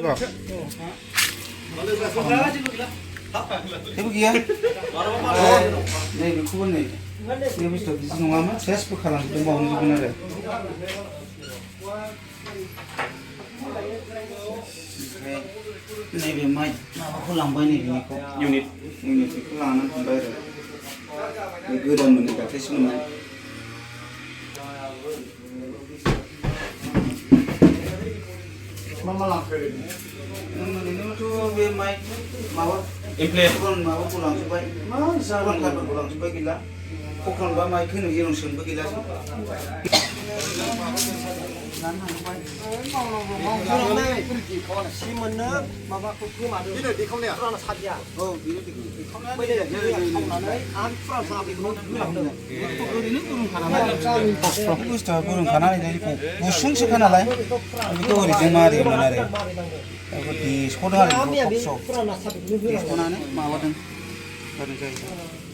Iba. Ibu kia. Nih, beku nih. Ini bisa nunggu saya sepakalan itu mau nunggu bener. Ini bemai, aku lambai nih ini kok. Unit itu lanan bayar. Ini gudang mana kata sih mana? Mama lang. Ini tuh bemai mau implement kan mau pulang supaya mau saran kan pulang supaya gila. Kok kan bemai kini hirung sun begila sih. 시문은 마바쿠 그 말을 이래 디컴이야. 프라나 사디야. Ini di 컴나 이래 컴나네 안 프라나 사디 그런 거. ini kurung kanan. Bagus tuh kurung kanan ini kok. Busung sih kanan lah. Itu di jemari mana deh. Aku di sekolah 아미야 di kok. 프라나 사디 Di sekolah nih mau ada. Ada jadi.